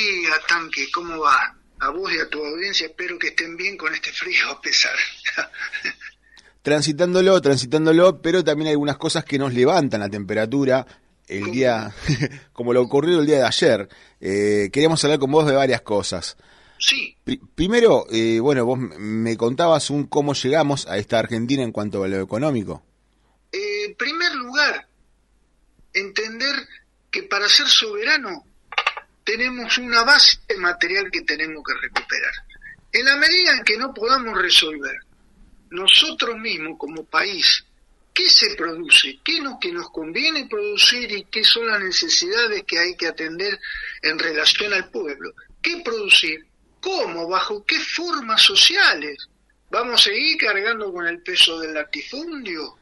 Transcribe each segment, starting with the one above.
día, Tanque, ¿cómo va? A vos y a tu audiencia, espero que estén bien con este frío a pesar. Transitándolo, pero también hay algunas cosas que nos levantan la temperatura el día, como lo ocurrido el día de ayer. Queríamos hablar con vos de varias cosas. Sí. Primero, bueno, vos me contabas cómo llegamos a esta Argentina en cuanto a lo económico. En primer lugar, entender que para ser soberano tenemos una base material que tenemos que recuperar. En la medida en que no podamos resolver nosotros mismos como país qué se produce, qué es lo que nos conviene producir y qué son las necesidades que hay que atender en relación al pueblo, qué producir, cómo, bajo qué formas sociales, vamos a seguir cargando con el peso del latifundio,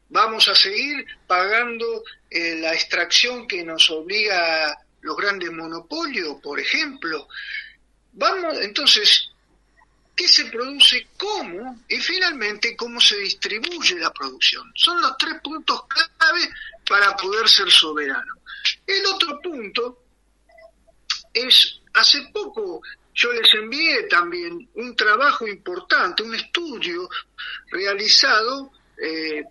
vamos a seguir pagando la extracción que nos obliga a los grandes monopolios, por ejemplo. Entonces, ¿qué se produce? ¿Cómo? Y finalmente, ¿cómo se distribuye la producción? Son los 3 puntos clave para poder ser soberano. El otro punto es, hace poco yo les envié también un trabajo importante, un estudio realizado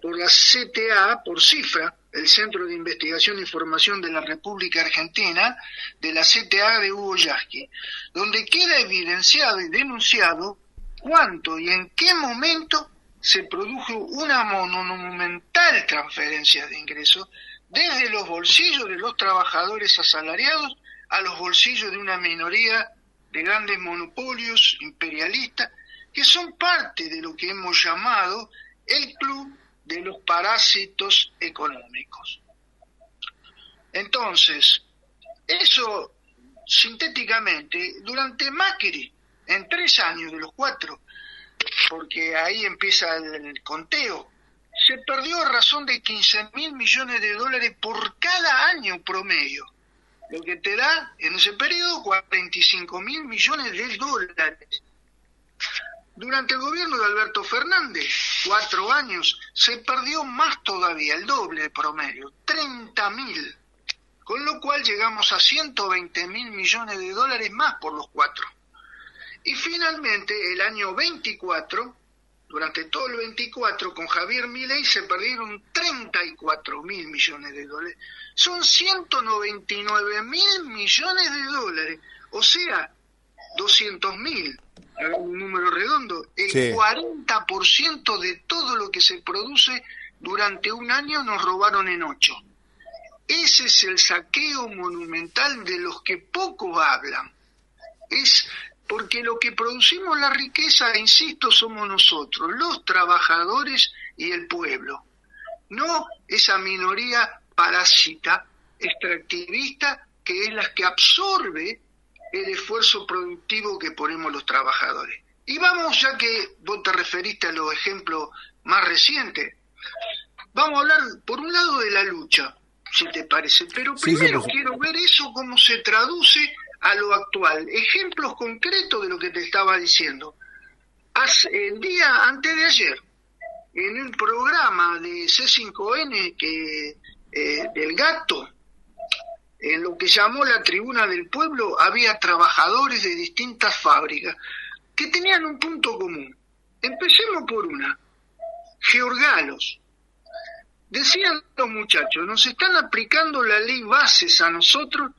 por la CTA, por CIFRA, el Centro de Investigación e Información de la República Argentina, de la CTA de Hugo Yasky, donde queda evidenciado y denunciado cuánto y en qué momento se produjo una monumental transferencia de ingresos desde los bolsillos de los trabajadores asalariados a los bolsillos de una minoría de grandes monopolios imperialistas que son parte de lo que hemos llamado el club de los parásitos económicos. Entonces, eso sintéticamente, durante Macri, en 3 años de los 4, porque ahí empieza el conteo, se perdió a razón de 15.000 millones de dólares por cada año promedio, lo que te da en ese periodo 45.000 millones de dólares. Durante el gobierno de Alberto Fernández, 4 años, se perdió más todavía, el doble de promedio, 30.000, con lo cual llegamos a 120.000 millones de dólares más por los 4. Y finalmente, el año 24, durante todo el 24, con Javier Milei se perdieron 34.000 millones de dólares. Son 199.000 millones de dólares, o sea, 200.000. Hagamos un número redondo, el 40% de todo lo que se produce durante un año nos robaron en 8. Ese es el saqueo monumental de los que poco hablan. Es porque lo que producimos la riqueza, insisto, somos nosotros, los trabajadores y el pueblo, no esa minoría parásita, extractivista, que es la que absorbe el esfuerzo productivo que ponemos los trabajadores. Y vamos, ya que vos te referiste a los ejemplos más recientes, vamos a hablar por un lado de la lucha, si te parece, pero primero quiero ver eso cómo se traduce a lo actual. Ejemplos concretos de lo que te estaba diciendo. El día antes de ayer, en un programa de C5N del Gato, en lo que llamó la Tribuna del Pueblo, había trabajadores de distintas fábricas que tenían un punto común. Empecemos por una, Georgalos. Decían los muchachos, nos están aplicando la ley Bases a nosotros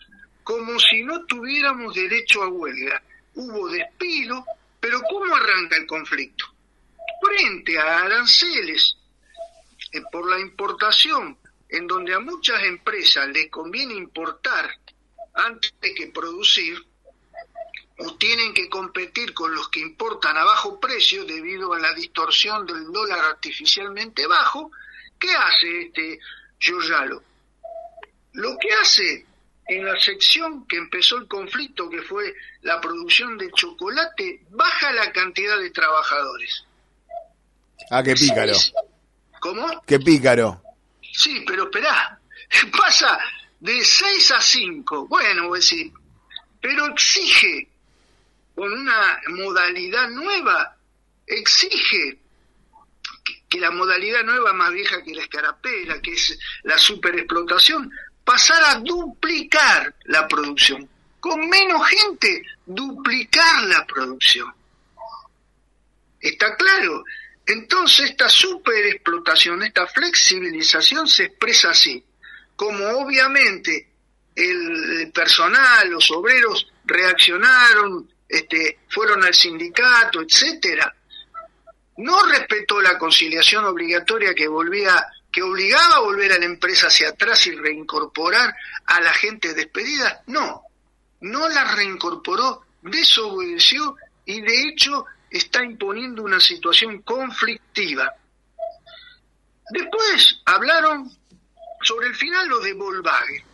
como si no tuviéramos derecho a huelga. Hubo despido, pero ¿cómo arranca el conflicto? Frente a aranceles por la importación, en donde a muchas empresas les conviene importar antes que producir, o tienen que competir con los que importan a bajo precio debido a la distorsión del dólar artificialmente bajo, ¿qué hace este Giorgialo? Lo que hace en la sección que empezó el conflicto, que fue la producción de chocolate, baja la cantidad de trabajadores. Ah, qué pícaro. ¿Cómo? Qué pícaro. Sí, pero esperá, pasa de 6 a 5, bueno, voy a decir, pero exige, con una modalidad nueva, exige que la modalidad nueva más vieja que la escarapela, que es la superexplotación, pasar a duplicar la producción. con menos gente, duplicar la producción. ¿Está claro? Entonces esta superexplotación, esta flexibilización se expresa así, como obviamente el personal, los obreros reaccionaron, fueron al sindicato, etcétera, no respetó la conciliación obligatoria que obligaba a volver a la empresa hacia atrás y reincorporar a la gente despedida, no la reincorporó, desobedeció y de hecho está imponiendo una situación conflictiva. Después hablaron sobre el final los de Volkswagen.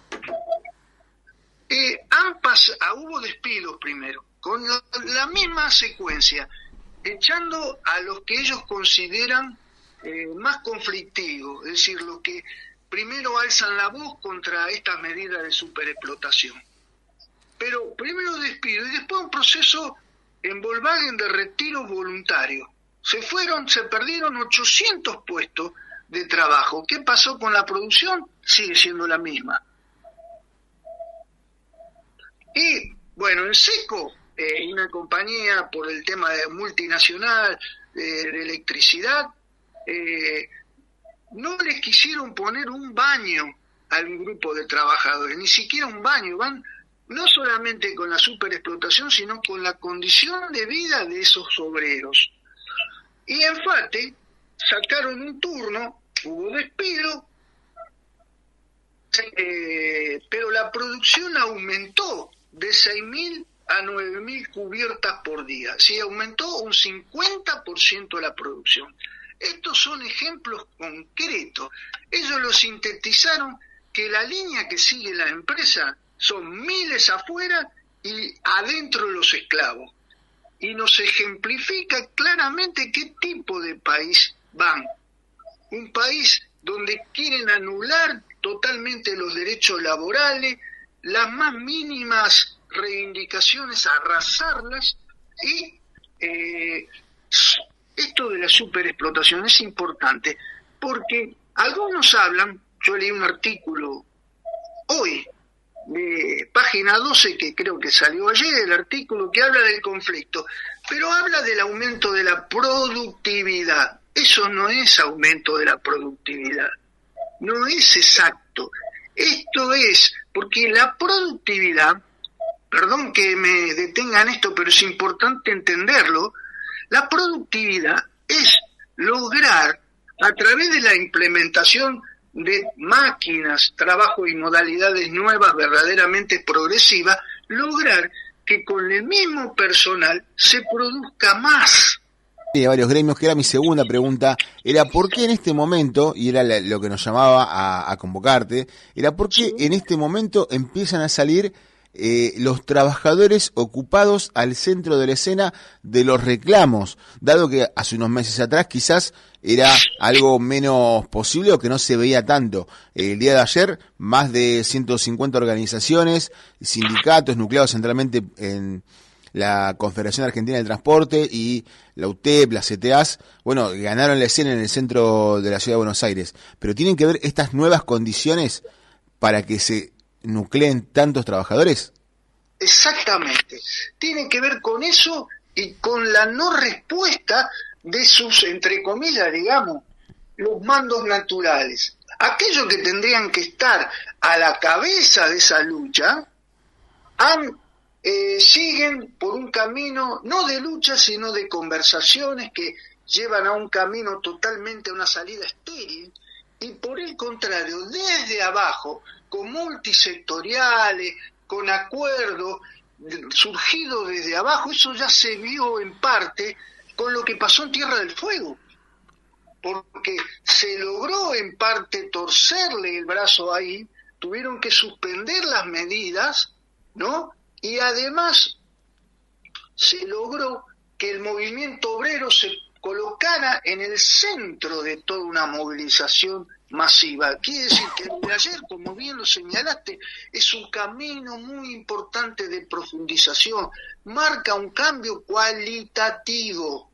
Hubo despidos primero, con la misma secuencia, echando a los que ellos consideran más conflictivos, es decir, los que primero alzan la voz contra estas medidas de superexplotación. Pero primero despido y después un proceso en Volkswagen de retiro voluntario. Se perdieron 800 puestos de trabajo. ¿Qué pasó con la producción? Sigue siendo la misma. Y bueno, en Seco, una compañía por el tema de multinacional de electricidad, no les quisieron poner un baño al grupo de trabajadores, ni siquiera un baño, van no solamente con la superexplotación, sino con la condición de vida de esos obreros. Y en FATE sacaron un turno, hubo despido, pero la producción aumentó de 6.000 a 9.000 cubiertas por día. Sí, aumentó un 50% la producción. Estos son ejemplos concretos. Ellos lo sintetizaron que la línea que sigue la empresa son miles afuera y adentro los esclavos. Y nos ejemplifica claramente qué tipo de país van. Un país donde quieren anular totalmente los derechos laborales, las más mínimas reivindicaciones, arrasarlas, y esto de la superexplotación es importante, porque algunos hablan, yo leí un artículo hoy, de página 12, que creo que salió ayer, el artículo que habla del conflicto, pero habla del aumento de la productividad. Eso no es aumento de la productividad, no es exacto. Esto es, porque la productividad, perdón que me detenga en esto, pero es importante entenderlo, la productividad es lograr, a través de la implementación de máquinas, trabajo y modalidades nuevas verdaderamente progresivas, lograr que con el mismo personal se produzca más. Hay varios gremios, que era mi segunda pregunta, era por qué en este momento, y era lo que nos llamaba a convocarte, era por qué en este momento empiezan a salir los trabajadores ocupados al centro de la escena de los reclamos, dado que hace unos meses atrás quizás era algo menos posible o que no se veía tanto. El día de ayer, más de 150 organizaciones, sindicatos nucleados centralmente en la Confederación Argentina del Transporte y la UTEP, las CTAs, bueno, ganaron la escena en el centro de la ciudad de Buenos Aires. Pero ¿tienen que ver estas nuevas condiciones para que se nucleen tantos trabajadores? Exactamente. Tiene que ver con eso y con la no respuesta de sus, entre comillas, digamos, los mandos naturales. Aquellos que tendrían que estar a la cabeza de esa lucha siguen por un camino no de lucha, sino de conversaciones que llevan a un camino totalmente, a una salida estéril, y por el contrario, desde abajo, con multisectoriales, con acuerdos surgidos desde abajo, eso ya se vio en parte con lo que pasó en Tierra del Fuego, porque se logró en parte torcerle el brazo ahí, tuvieron que suspender las medidas, ¿no? Y además se logró que el movimiento obrero se colocara en el centro de toda una movilización masiva. Quiere decir que el de ayer, como bien lo señalaste, es un camino muy importante de profundización, marca un cambio cualitativo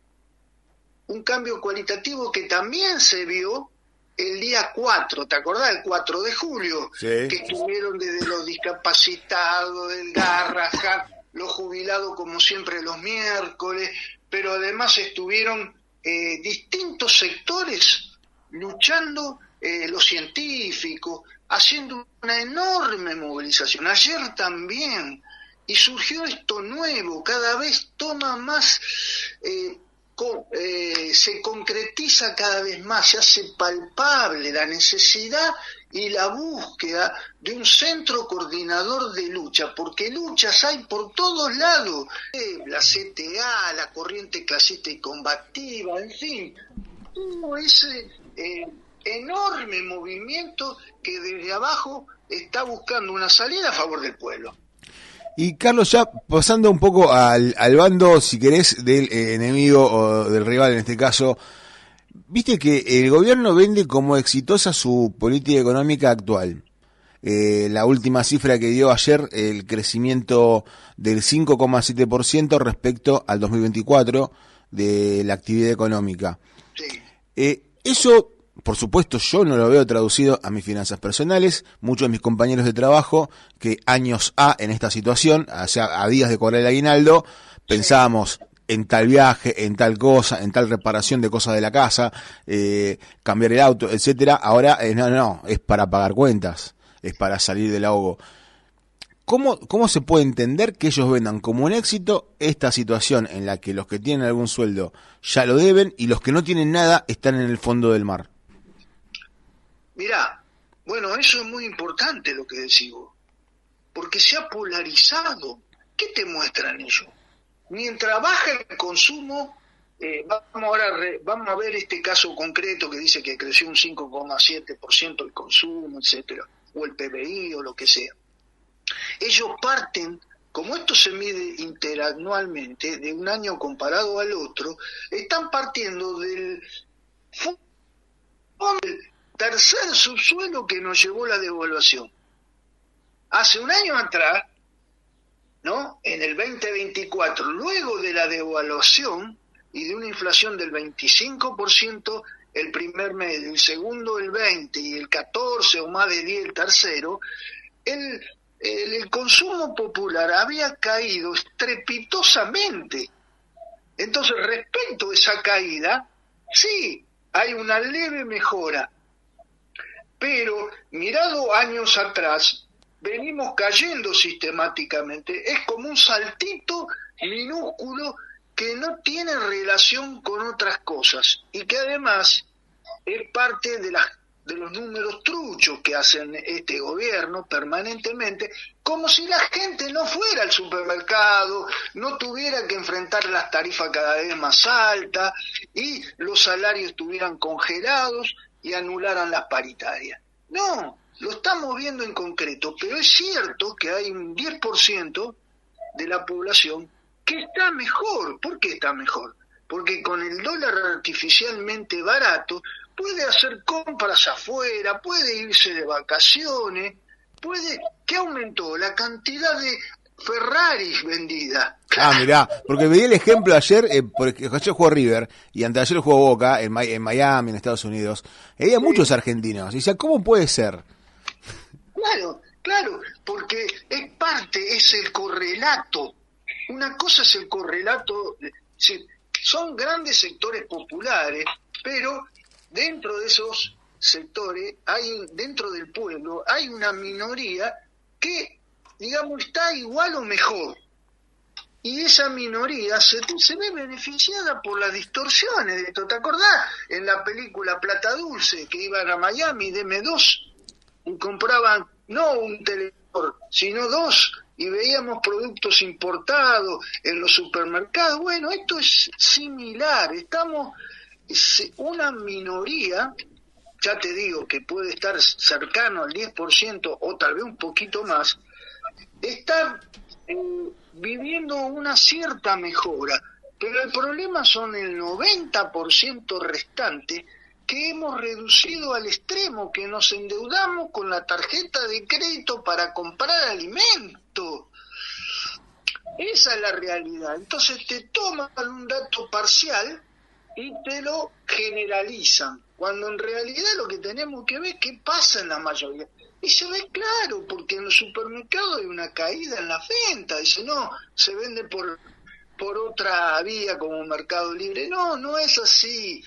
que también se vio el día 4, ¿te acordás? El 4 de julio, sí, que estuvieron desde los discapacitados, del Garrahan, los jubilados como siempre los miércoles, pero además estuvieron distintos sectores luchando, los científicos, haciendo una enorme movilización. Ayer también, y surgió esto nuevo, cada vez toma más, se concretiza cada vez más, se hace palpable la necesidad y la búsqueda de un centro coordinador de lucha, porque luchas hay por todos lados, la CTA, la corriente clasista y combativa, en fin, todo ese enorme movimiento que desde abajo está buscando una salida a favor del pueblo. Y Carlos, ya pasando un poco al bando, si querés, del enemigo o del rival en este caso, viste que el gobierno vende como exitosa su política económica actual. La última cifra que dio ayer, el crecimiento del 5,7% respecto al 2024 de la actividad económica. Sí. Eso, por supuesto, yo no lo veo traducido a mis finanzas personales. Muchos de mis compañeros de trabajo, que años en esta situación, o sea, a días de cobrar el aguinaldo, pensábamos en tal viaje, en tal cosa, en tal reparación de cosas de la casa, cambiar el auto, etcétera. Ahora, no, es para pagar cuentas, es para salir del ahogo. ¿Cómo se puede entender que ellos vendan como un éxito esta situación en la que los que tienen algún sueldo ya lo deben y los que no tienen nada están en el fondo del mar? Mirá, bueno, eso es muy importante lo que decís vos, porque se ha polarizado. ¿Qué te muestran ellos? Mientras baja el consumo, vamos a ver este caso concreto que dice que creció un 5,7% el consumo, etcétera, o el PBI o lo que sea. Ellos parten, como esto se mide interanualmente, de un año comparado al otro, están partiendo del tercer subsuelo que nos llevó la devaluación. Hace un año atrás, ¿no? En el 2024, luego de la devaluación y de una inflación del 25% el primer mes, el segundo el 20% y el 14% o más de 10% el tercero, el consumo popular había caído estrepitosamente. Entonces, respecto a esa caída, sí, hay una leve mejora, pero mirado años atrás, venimos cayendo sistemáticamente. Es como un saltito minúsculo que no tiene relación con otras cosas y que además es parte de los números truchos que hacen este gobierno permanentemente, como si la gente no fuera al supermercado, no tuviera que enfrentar las tarifas cada vez más altas y los salarios estuvieran congelados y anularan las paritarias. No, lo estamos viendo en concreto, pero es cierto que hay un 10% de la población que está mejor. ¿Por qué está mejor? Porque con el dólar artificialmente barato puede hacer compras afuera, puede irse de vacaciones, ¿qué aumentó? La cantidad de Ferraris vendidas. Mirá, porque me di el ejemplo ayer, porque ayer jugó River y anteayer jugó Boca en Miami, en Estados Unidos. Había muchos argentinos. Y decía, ¿cómo puede ser? Claro, porque es el correlato. Una cosa es el correlato, son grandes sectores populares, pero dentro de esos sectores, dentro del pueblo, hay una minoría que, digamos, está igual o mejor. Y esa minoría se ve beneficiada por las distorsiones de esto. ¿Te acordás? En la película Plata Dulce, que iban a Miami de M2 y compraban no un televisor, sino dos, y veíamos productos importados en los supermercados. Bueno, esto es similar. Una minoría, ya te digo que puede estar cercano al 10% o tal vez un poquito más, está viviendo una cierta mejora, pero el problema son el 90% restante que hemos reducido al extremo, que nos endeudamos con la tarjeta de crédito para comprar alimentos. Esa es la realidad. Entonces te toman un dato parcial y te lo generalizan, cuando en realidad lo que tenemos que ver es qué pasa en la mayoría. Y se ve claro, porque en los supermercados hay una caída en la venta. Dice, no, se vende por otra vía como Mercado Libre. No, no es así.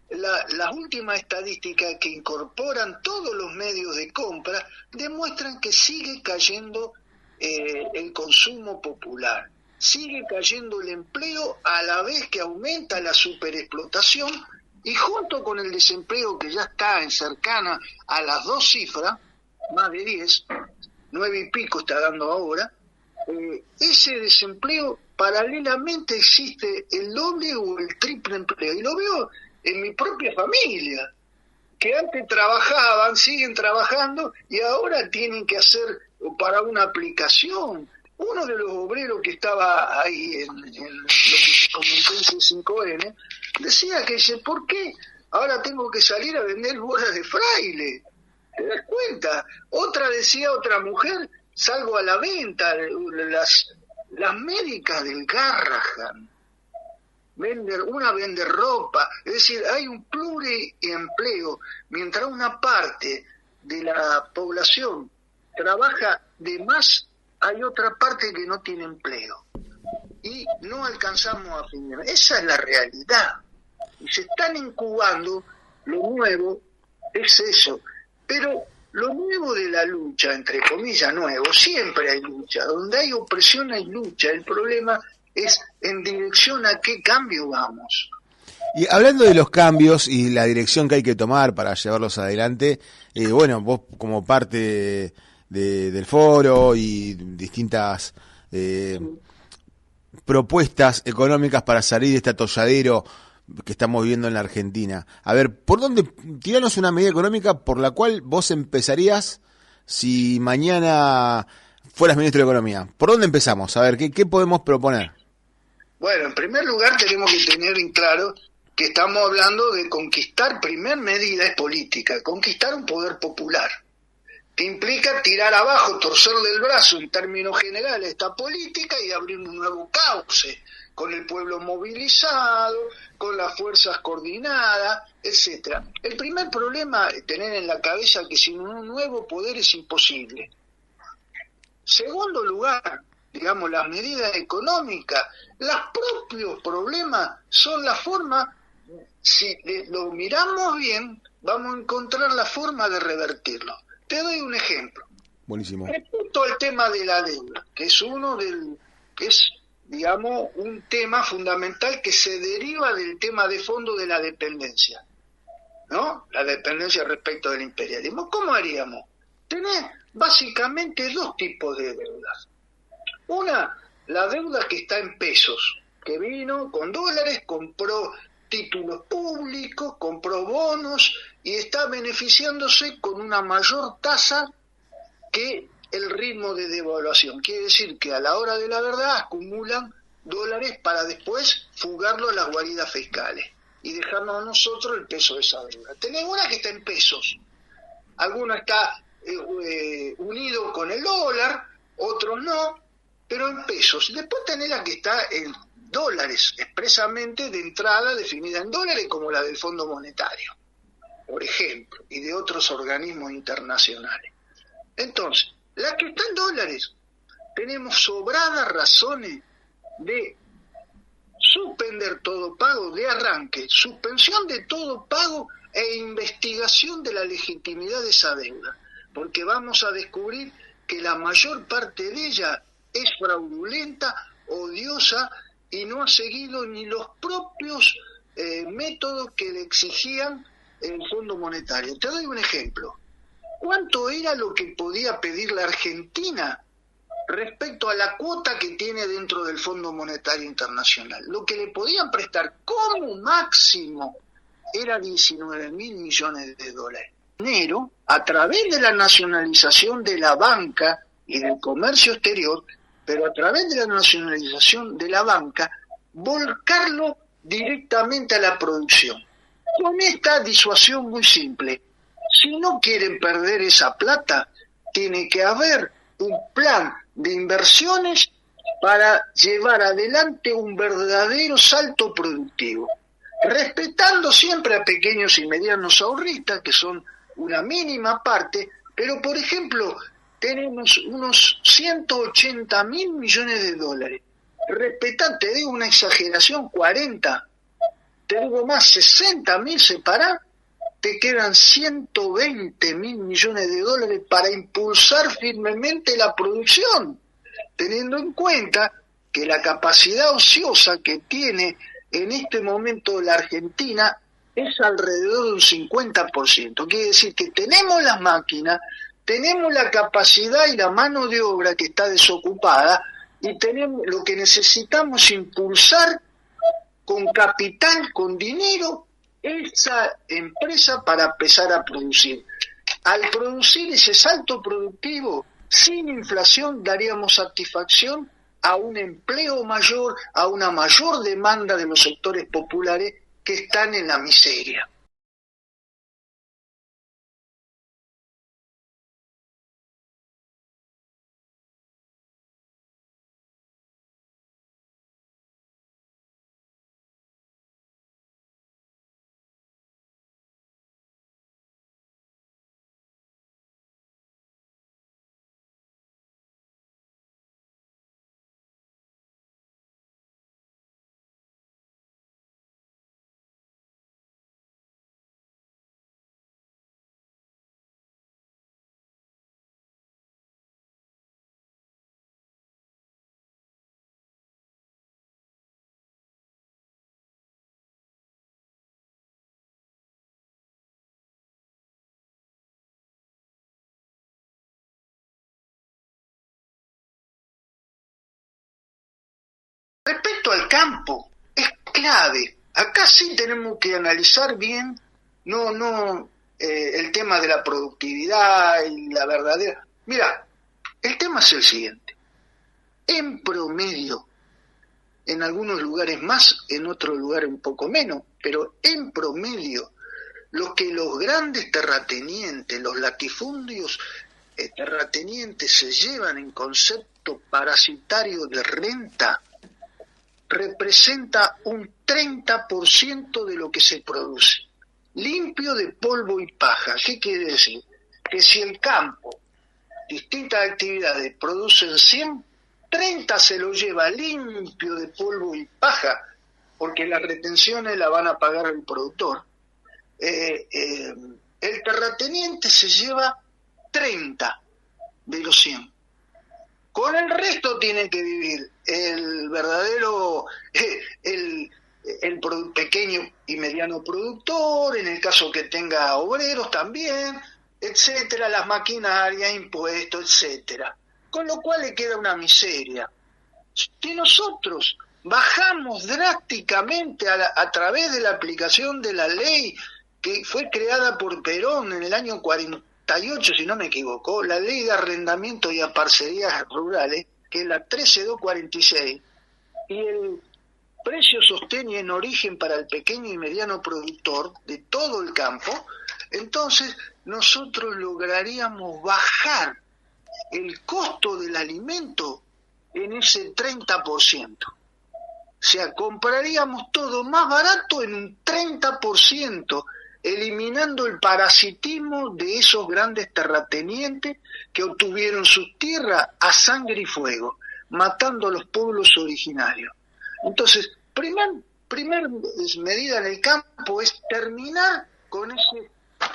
Las últimas estadísticas que incorporan todos los medios de compra demuestran que sigue cayendo el consumo popular, sigue cayendo el empleo a la vez que aumenta la superexplotación, y junto con el desempleo que ya está en cercana a las 2 cifras, más de 10, 9 y pico está dando ahora, ese desempleo paralelamente existe el doble o el triple empleo. Y lo veo en mi propia familia, que antes trabajaban, siguen trabajando y ahora tienen que hacer para una aplicación. Uno de los obreros que estaba ahí en lo que se comentó en C5N decía que dice, ¿por qué ahora tengo que salir a vender bolas de fraile? ¿Te das cuenta? Otra mujer, salgo a la venta, las médicas del Garrahan, una vende ropa, es decir, hay un pluriempleo, mientras una parte de la población trabaja de más, hay otra parte que no tiene empleo y no alcanzamos a fin de mes. Esa es la realidad, y se están incubando. Lo nuevo es eso, pero lo nuevo de la lucha, entre comillas nuevo, siempre hay lucha, donde hay opresión hay lucha. El problema es en dirección a qué cambio vamos. Y hablando de los cambios y la dirección que hay que tomar para llevarlos adelante, bueno, vos como parte del foro y distintas propuestas económicas para salir de este atolladero que estamos viviendo en la Argentina. A ver, ¿por dónde? Tiranos una medida económica por la cual vos empezarías si mañana fueras ministro de Economía. ¿Por dónde empezamos? A ver, ¿qué podemos proponer? Bueno, en primer lugar tenemos que tener en claro que estamos hablando de conquistar, primer medida es política, conquistar un poder popular, que implica tirar abajo, torcerle el brazo en términos generales a esta política y abrir un nuevo cauce, con el pueblo movilizado, con las fuerzas coordinadas, etcétera. El primer problema es tener en la cabeza que sin un nuevo poder es imposible. Segundo lugar, digamos, las medidas económicas, los propios problemas son la forma, si lo miramos bien, vamos a encontrar la forma de revertirlo. Te doy un ejemplo. Buenísimo. Respecto al tema de la deuda, que es digamos, un tema fundamental que se deriva del tema de fondo de la dependencia, ¿no? La dependencia respecto del imperialismo. ¿Cómo haríamos? Tenés básicamente 2 tipos de deudas. Una, la deuda que está en pesos, que vino con dólares, compró títulos públicos, compró bonos y está beneficiándose con una mayor tasa que el ritmo de devaluación. Quiere decir que a la hora de la verdad acumulan dólares para después fugarlo a las guaridas fiscales y dejarnos a nosotros el peso de esa deuda. Tenemos una que está en pesos, alguno está unido con el dólar, otros no, pero en pesos. Después tenés la que está en dólares, expresamente de entrada definida en dólares, como la del Fondo Monetario, por ejemplo, y de otros organismos internacionales. Entonces, la que está en dólares, tenemos sobradas razones de suspender todo pago de arranque, suspensión de todo pago e investigación de la legitimidad de esa deuda, porque vamos a descubrir que la mayor parte de ella es fraudulenta, odiosa y no ha seguido ni los propios métodos que le exigían el Fondo Monetario. Te doy un ejemplo. ¿Cuánto era lo que podía pedir la Argentina respecto a la cuota que tiene dentro del Fondo Monetario Internacional? Lo que le podían prestar como máximo era 19.000 millones de dólares. Dinero, a través de la nacionalización de la banca y del comercio exterior, pero a través de la nacionalización de la banca, volcarlo directamente a la producción. Con esta disuasión muy simple: si no quieren perder esa plata, tiene que haber un plan de inversiones para llevar adelante un verdadero salto productivo. respetando siempre a pequeños y medianos ahorristas, que son una mínima parte, pero por ejemplo, tenemos unos 180.000 millones de dólares. Respetando, te digo una exageración, 40, te digo más, 60.000 separá, te quedan 120.000 millones de dólares para impulsar firmemente la producción, teniendo en cuenta que la capacidad ociosa que tiene en este momento la Argentina es alrededor de un 50%. Quiere decir que tenemos las máquinas, tenemos la capacidad y la mano de obra que está desocupada, y tenemos lo que necesitamos impulsar con capital, con dinero, esa empresa para empezar a producir. Al producir ese salto productivo, sin inflación, daríamos satisfacción a un empleo mayor, a una mayor demanda de los sectores populares que están en la miseria. Respecto al campo, es clave. Acá sí tenemos que analizar bien, el tema de la productividad y la verdadera. Mira, el tema es el siguiente. En promedio, en algunos lugares más, en otros lugares un poco menos, pero en promedio, lo que los grandes terratenientes, los latifundios terratenientes se llevan en concepto parasitario de renta, representa un 30% de lo que se produce, limpio de polvo y paja. ¿Qué quiere decir? Que si el campo, distintas actividades, producen 100, 30 se lo lleva limpio de polvo y paja, porque las retenciones la van a pagar el productor. El terrateniente se lleva 30 de los 100. Con el resto tiene que vivir el verdadero, el pequeño y mediano productor, en el caso que tenga obreros también, etcétera, las maquinarias, impuestos, etcétera. Con lo cual le queda una miseria. Si nosotros bajamos drásticamente a través de la aplicación de la ley que fue creada por Perón en el año 48, si no me equivoco, la ley de arrendamiento y a parcerías rurales, que es la 13246, y el precio sostén y en origen para el pequeño y mediano productor de todo el campo, entonces nosotros lograríamos bajar el costo del alimento en ese 30%. O sea, compraríamos todo más barato en un 30%, eliminando el parasitismo de esos grandes terratenientes que obtuvieron sus tierras a sangre y fuego, matando a los pueblos originarios. Entonces, primer medida en el campo es terminar con ese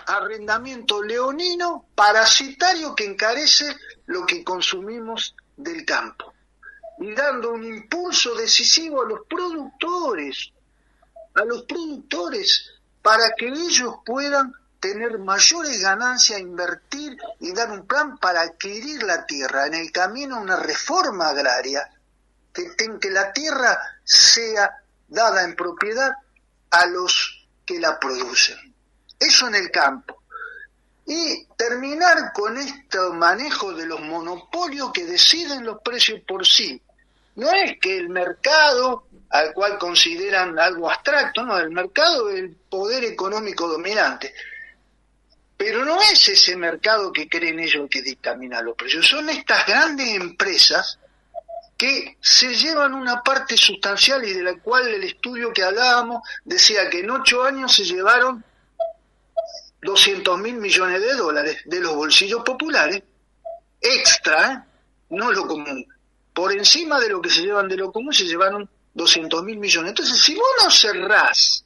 arrendamiento leonino parasitario que encarece lo que consumimos del campo, y dando un impulso decisivo a los productores, para que ellos puedan tener mayores ganancias, invertir y dar un plan para adquirir la tierra, en el camino a una reforma agraria, que la tierra sea dada en propiedad a los que la producen. Eso en el campo. Y terminar con este manejo de los monopolios que deciden los precios por sí. No es que el mercado, al cual consideran algo abstracto, no, el mercado es el poder económico dominante. Pero no es ese mercado que creen ellos que dictamina los precios, son estas grandes empresas que se llevan una parte sustancial y de la cual el estudio que hablábamos decía que en 8 años se llevaron 200.000 millones de dólares de los bolsillos populares, extra, no lo común. Por encima de lo que se llevan de lo común se llevaron 200.000 millones. Entonces, si vos no cerrás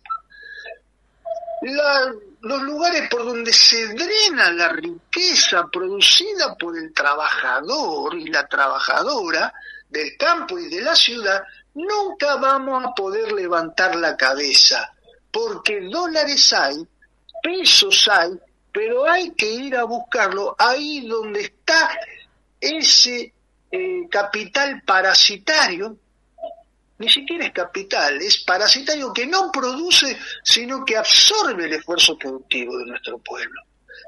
los lugares por donde se drena la riqueza producida por el trabajador y la trabajadora del campo y de la ciudad, nunca vamos a poder levantar la cabeza, porque dólares hay, pesos hay, pero hay que ir a buscarlo ahí donde está ese capital parasitario. Ni siquiera es capital, es parasitario, que no produce, sino que absorbe el esfuerzo productivo de nuestro pueblo.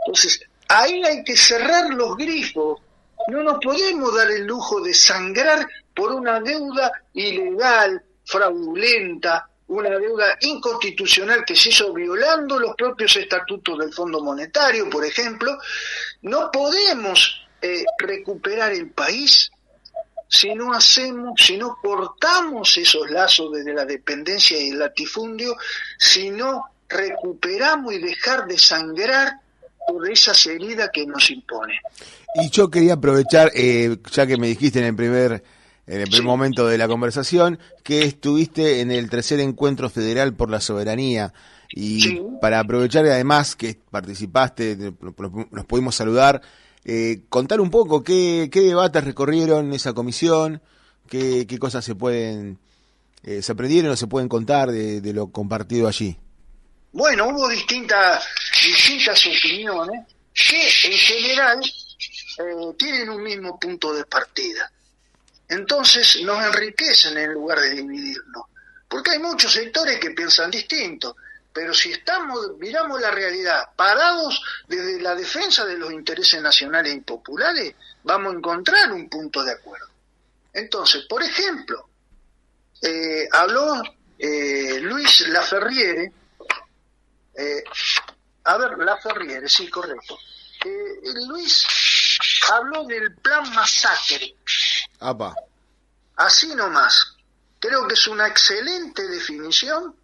Entonces, ahí hay que cerrar los grifos. No nos podemos dar el lujo de sangrar por una deuda ilegal, fraudulenta, una deuda inconstitucional que se hizo violando los propios estatutos del Fondo Monetario, por ejemplo. No podemos recuperar el país si no cortamos esos lazos desde la dependencia y el latifundio, si no recuperamos y dejar de sangrar por esas heridas que nos impone. Y yo quería aprovechar, ya que me dijiste en el primer momento de la conversación, que estuviste en el 3er Encuentro Federal por la Soberanía, y para aprovechar, y además que participaste, nos pudimos saludar, contar un poco qué debates recorrieron esa comisión, qué cosas se aprendieron o se pueden contar de lo compartido allí. Bueno, hubo distintas opiniones que en general tienen un mismo punto de partida. Entonces nos enriquecen en lugar de dividirnos, porque hay muchos sectores que piensan distinto, pero si miramos la realidad parados desde la defensa de los intereses nacionales y populares, vamos a encontrar un punto de acuerdo. Entonces, por ejemplo, habló Luis Laferriere, Laferriere, sí, correcto. Luis habló del plan Masacre. Apa. Así nomás. Creo que es una excelente definición.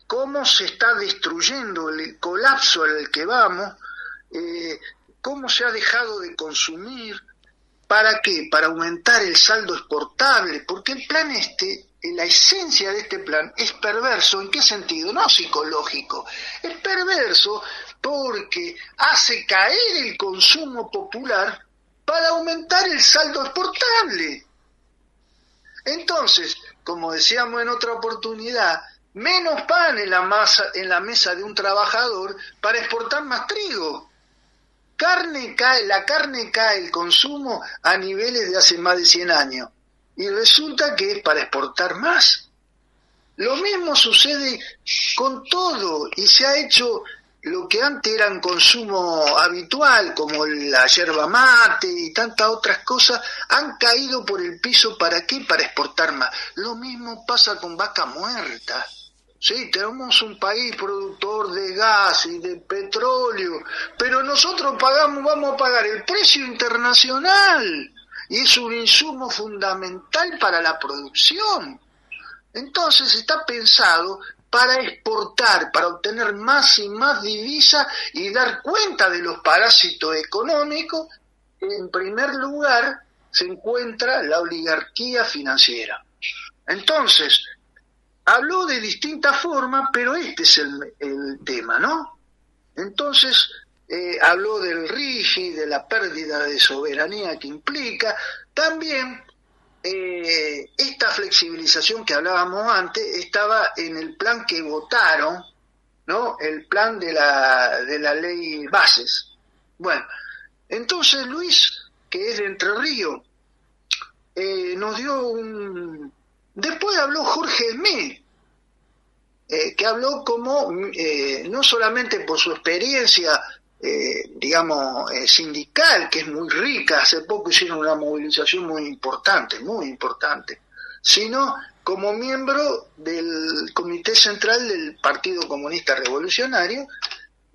Cómo se está destruyendo el colapso al que vamos, cómo se ha dejado de consumir. ¿Para qué? Para aumentar el saldo exportable, porque el plan la esencia de este plan es perverso. ¿En qué sentido? No psicológico. Es perverso porque hace caer el consumo popular para aumentar el saldo exportable. Entonces, como decíamos en otra oportunidad, menos pan en la mesa de un trabajador para exportar más trigo. La carne cae el consumo a niveles de hace más de 100 años. Y resulta que es para exportar más. Lo mismo sucede con todo, y se ha hecho lo que antes era un consumo habitual, como la yerba mate y tantas otras cosas, han caído por el piso. ¿Para qué? Para exportar más. Lo mismo pasa con vaca muerta. Sí, tenemos un país productor de gas y de petróleo, pero nosotros vamos a pagar el precio internacional, y es un insumo fundamental para la producción. Entonces está pensado para exportar, para obtener más y más divisas y dar cuenta de los parásitos económicos. En primer lugar se encuentra la oligarquía financiera. Entonces, habló de distintas formas, pero este es el tema, ¿no? Entonces, habló del RIGI, de la pérdida de soberanía que implica. También esta flexibilización que hablábamos antes estaba en el plan que votaron, ¿no? El plan de la ley Bases. Bueno, entonces Luis, que es de Entre Ríos, nos dio Después habló Jorge Esmé, que habló como, no solamente por su experiencia, sindical, que es muy rica. Hace poco hicieron una movilización muy importante, sino como miembro del Comité Central del Partido Comunista Revolucionario.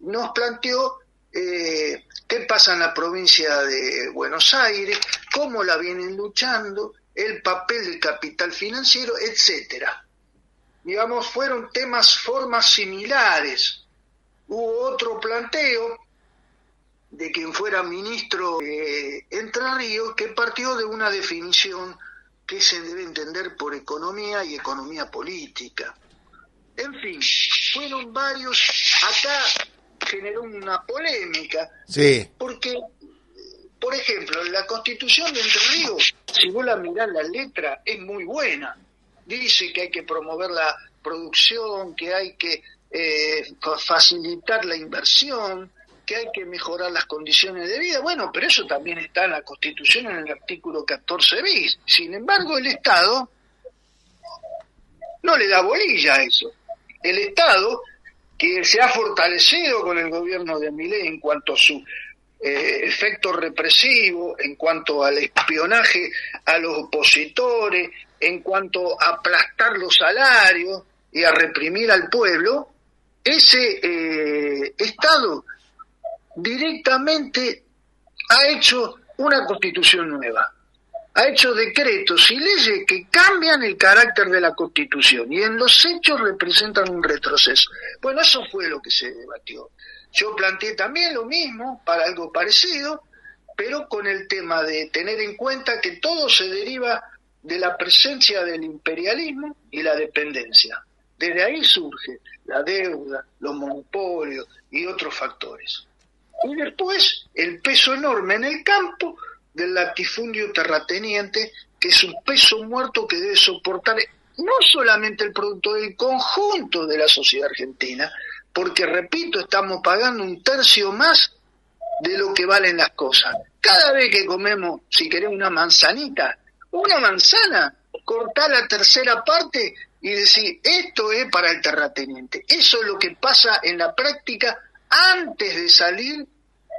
Nos planteó qué pasa en la provincia de Buenos Aires, cómo la vienen luchando, el papel del capital financiero, etcétera. Digamos, fueron formas similares. Hubo otro planteo de quien fuera ministro de Entre Ríos, que partió de una definición que se debe entender por economía y economía política. En fin, fueron varios. Acá generó una polémica, sí, porque, por ejemplo, la Constitución de Entre Ríos, si vos la mirás la letra, es muy buena. Dice que hay que promover la producción, que hay que facilitar la inversión, que hay que mejorar las condiciones de vida. Bueno, pero eso también está en la Constitución, en el artículo 14 bis. Sin embargo, el Estado no le da bolilla a eso. El Estado, que se ha fortalecido con el gobierno de Milei en cuanto a su efecto represivo, en cuanto al espionaje a los opositores, en cuanto a aplastar los salarios y a reprimir al pueblo, ese Estado directamente ha hecho una constitución nueva, ha hecho decretos y leyes que cambian el carácter de la Constitución y en los hechos representan un retroceso. Bueno, eso fue lo que se debatió. Yo planteé también lo mismo para algo parecido, pero con el tema de tener en cuenta que todo se deriva de la presencia del imperialismo y la dependencia. Desde ahí surge la deuda, los monopolios y otros factores. Y después el peso enorme en el campo del latifundio terrateniente, que es un peso muerto que debe soportar no solamente el producto del conjunto de la sociedad argentina, porque, repito, estamos pagando 1/3 más de lo que valen las cosas. Cada vez que comemos, si querés, una manzanita, una manzana, cortá la tercera parte y decir, esto es para el terrateniente. Eso es lo que pasa en la práctica antes de salir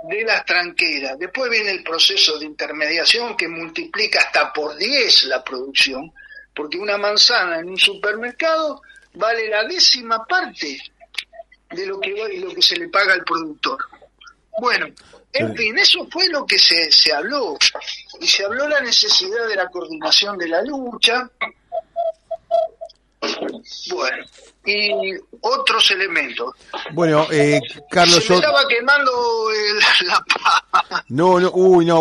de las tranqueras. Después viene el proceso de intermediación que multiplica hasta por 10 la producción, porque una manzana en un supermercado vale la 10ª parte de lo que se le paga al productor. Bueno, en fin, eso fue lo que se habló, y se habló la necesidad de la coordinación de la lucha. Bueno, y otros elementos. Bueno, Carlos, se me estaba quemando la pava. No,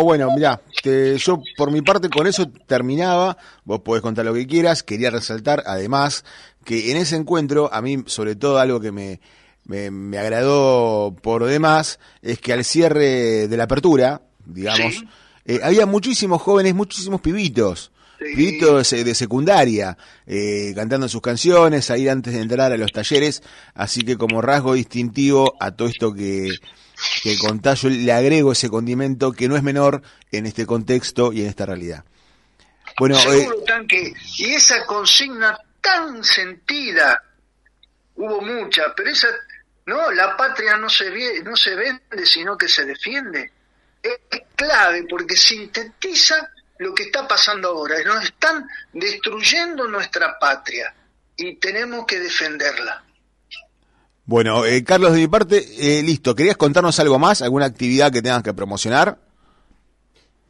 bueno, mirá, yo por mi parte con eso terminaba, vos podés contar lo que quieras. Quería resaltar además que en ese encuentro, a mí sobre todo algo que me agradó por demás, es que al cierre de la apertura, digamos, ¿sí? Había muchísimos jóvenes, muchísimos pibitos, sí, pibitos de secundaria, cantando sus canciones, ahí antes de entrar a los talleres, así que como rasgo distintivo a todo esto que contás, yo le agrego ese condimento que no es menor en este contexto y en esta realidad. Bueno, seguro, Tanque, y esa consigna tan sentida, hubo mucha, pero esa, no, la patria no se vende, sino que se defiende. Es clave porque sintetiza lo que está pasando ahora. Nos están destruyendo nuestra patria y tenemos que defenderla. Bueno, Carlos, de mi parte, listo. ¿Querías contarnos algo más? ¿Alguna actividad que tengas que promocionar?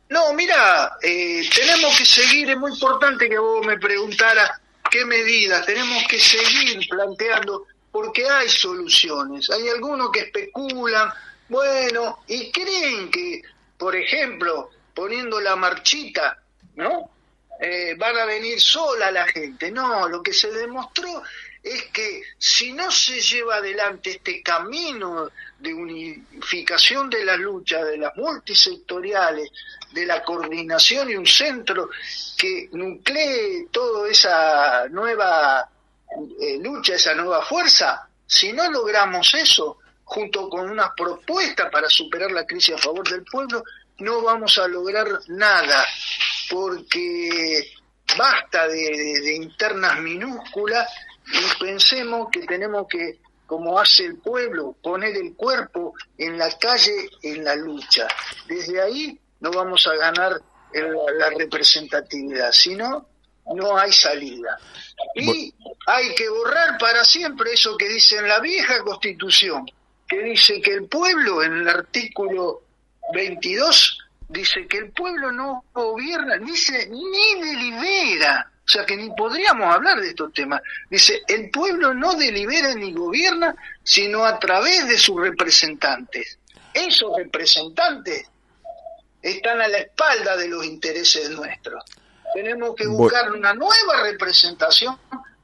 No, mira, tenemos que seguir, es muy importante que vos me preguntaras qué medidas, tenemos que seguir planteando, porque hay soluciones. Hay algunos que especulan, bueno, y creen que, por ejemplo, poniendo la marchita, ¿no? Van a venir sola la gente. No, lo que se demostró es que si no se lleva adelante este camino de unificación de la lucha, de las multisectoriales, de la coordinación y un centro que nuclee toda esa nueva lucha, esa nueva fuerza, si no logramos eso, junto con una propuesta para superar la crisis a favor del pueblo, no vamos a lograr nada, porque basta de internas minúsculas y pensemos que tenemos que, como hace el pueblo, poner el cuerpo en la calle, en la lucha. Desde ahí no vamos a ganar la representatividad, sino no hay salida. Y hay que borrar para siempre eso que dice en la vieja Constitución, que dice que el pueblo, en el artículo 22, dice que el pueblo no gobierna, dice, ni delibera, o sea que ni podríamos hablar de estos temas. Dice, el pueblo no delibera ni gobierna, sino a través de sus representantes. Esos representantes están a la espalda de los intereses nuestros. Tenemos que buscar una nueva representación,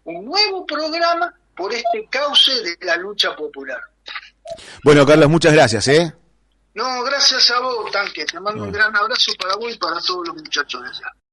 un nuevo programa por este cauce de la lucha popular. Bueno, Carlos, muchas gracias, ¿eh? No, gracias a vos, Tanque. Te mando un gran abrazo para vos y para todos los muchachos de allá.